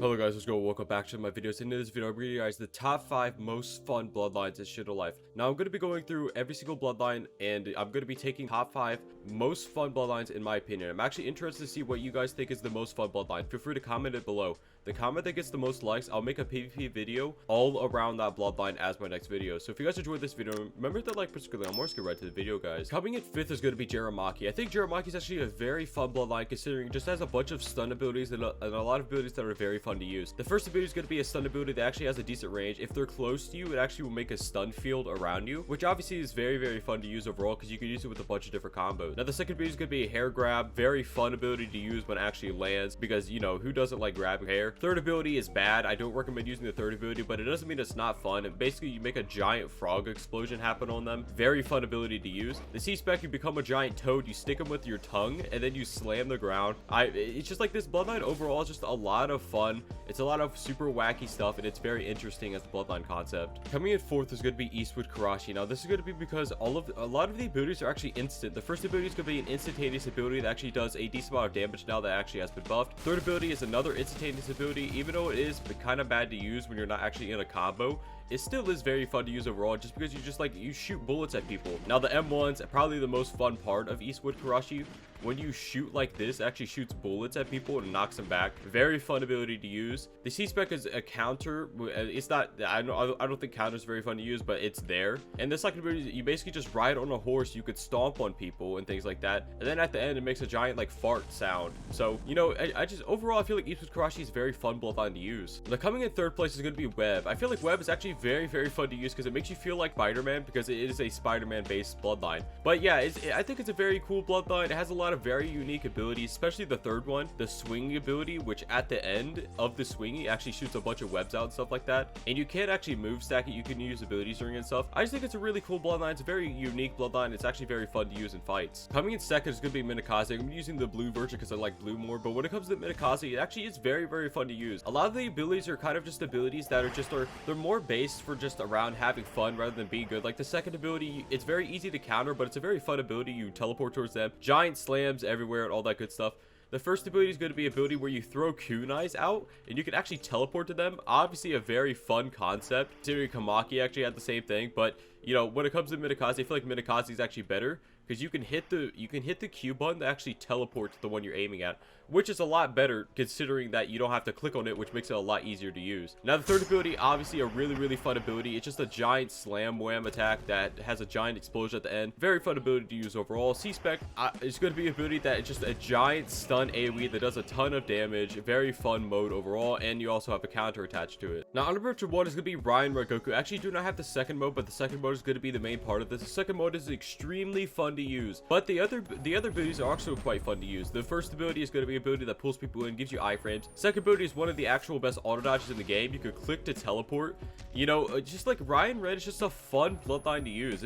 Hello guys, let's go. Welcome back to my videos. In this video, I'm bringing you guys the top 5 most fun bloodlines in Shindo Life. Now I'm going to be going through every single bloodline, and I'm going to be taking top 5 most fun bloodlines in my opinion. I'm actually interested to see what you guys think is the most fun bloodline. Feel free to comment it below. The comment that gets the most likes, I'll make a PvP video all around that bloodline as my next video. So if you guys enjoyed this video, remember to like, particularly. Let's get right to the video, guys. Coming in 5th is going to be Jeremaki. I think Jeremaki is actually a very fun bloodline, considering it just has a bunch of stun abilities and a lot of abilities that are very fun to use. The first ability is going to be a stun ability that actually has a decent range. If they're close to you, it actually will make a stun field around you, which obviously is very fun to use overall because you can use it with a bunch of different combos. Now the second ability is going to be a hair grab. Very fun ability to use when it actually lands, because you know who doesn't like grabbing hair. Third ability is bad. I don't recommend using the third ability, but it doesn't mean it's not fun. And basically you make a giant frog explosion happen on them. Very fun ability to use. The C spec, you become a giant toad, you stick them with your tongue, and then you slam the ground. It's just like this bloodline overall is just a lot of fun. It's a lot of super wacky stuff, and it's very interesting as the bloodline concept. Coming in 4th is going to be Eastwood Karashi. Now this is going to be because a lot of the abilities are actually instant. The first ability is going to be an instantaneous ability that actually does a decent amount of damage now that actually has been buffed. Third ability is another instantaneous ability. Even though it is kind of bad to use when you're not actually in a combo, it still is very fun to use overall, just because you shoot bullets at people. Now the M1's probably the most fun part of Eastwood Karashi. When you shoot like this, it actually shoots bullets at people and knocks them back. Very fun ability to use. The C spec is a counter. It's not, I don't think counter is very fun to use, but it's there. And the second ability, you basically just ride on a horse. You could stomp on people and things like that. And then at the end, it makes a giant like fart sound. So, you know, I just overall, I feel like Eastwood Karashi is very fun bloodline to use. Now coming in 3rd place is going to be Web. I feel like Web is actually very fun to use because it makes you feel like Spider-Man, because it is a Spider-Man based bloodline. But yeah, I think it's a very cool bloodline. It has a lot of very unique abilities, especially the third one, the swinging ability, which at the end of the swinging actually shoots a bunch of webs out and stuff like that. And you can't actually move stack it. You can use abilities during it and stuff. I just think it's a really cool bloodline. It's a very unique bloodline. It's actually very fun to use in fights. Coming in 2nd is going to be Minakaze. I'm using the blue version because I like blue more, but when it comes to Minakaze, it actually is very fun to use. A lot of the abilities are kind of just abilities that are they're more based for just around having fun rather than being good. Like the second ability, it's very easy to counter, but it's a very fun ability. You teleport towards them, giant slams everywhere and all that good stuff. The first ability is going to be an ability where you throw kunais out and you can actually teleport to them. Obviously a very fun concept. Considering Kamaki actually had the same thing, but you know, when it comes to Minakaze, I feel like Minakaze is actually better because you can hit the Q button to actually teleport to the one you're aiming at, which is a lot better considering that you don't have to click on it, which makes it a lot easier to use. Now the third ability, obviously a really fun ability. It's just a giant slam wham attack that has a giant explosion at the end. Very fun ability to use overall. C-spec is going to be an ability that is just a giant stun AoE that does a ton of damage. Very fun mode overall, and you also have a counter attached to it. Now honorable mention 1 is going to be Ryan Rengoku. I actually do not have the second mode, but the second mode is going to be the main part of this. The second mode is extremely fun to use, but the other abilities are also quite fun to use. The first ability is going to be an ability that pulls people in, gives you iframes. Second ability is one of the actual best auto dodges in the game. You could click to teleport. You know, just like Ryan Red is just a fun bloodline to use.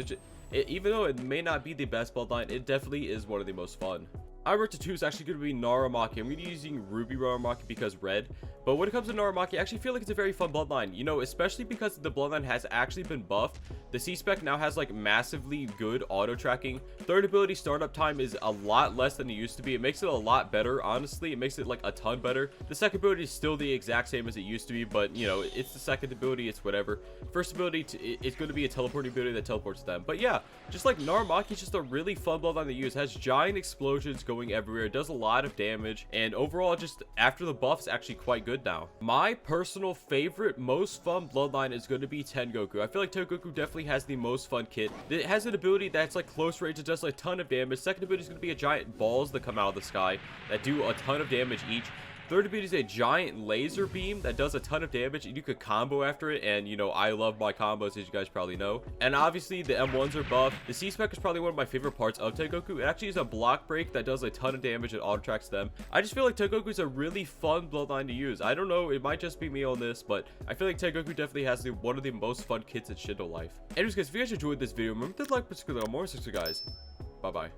Even though it may not be the best bloodline, it definitely is one of the most fun. Honorable 2 is actually going to be Naramaki. I'm going to be using Ruby Naramaki because red. But when it comes to Naramaki, I actually feel like it's a very fun bloodline. You know, especially because the bloodline has actually been buffed. The C-spec now has like massively good auto tracking. Third ability startup time is a lot less than it used to be. It makes it a lot better, honestly. It makes it like a ton better. The second ability is still the exact same as it used to be, but you know, it's the second ability, it's whatever. First ability, it's going to be a teleporting ability that teleports them. But yeah, just like Naramaki is just a really fun bloodline to use. It has giant explosions going everywhere. It does a lot of damage, and overall, just after the buffs, actually quite good now. My personal favorite, most fun bloodline is going to be Tengoku. I feel like Tengoku definitely has the most fun kit. It has an ability that's like close range. It does like a ton of damage. Second ability is going to be a giant balls that come out of the sky that do a ton of damage each. Third ability is a giant laser beam that does a ton of damage, and you could combo after it. And you know, I love my combos, as you guys probably know. And obviously the M1s are buffed. The C-spec is probably one of my favorite parts of Tengoku. It actually is a block break that does a ton of damage and auto tracks them. I just feel like Tengoku is a really fun bloodline to use. I don't know, it might just be me on this, but I feel like Tengoku definitely has one of the most fun kits in Shindo Life. Anyways guys, if you guys enjoyed this video, remember to like, particularly on more. So guys, bye bye.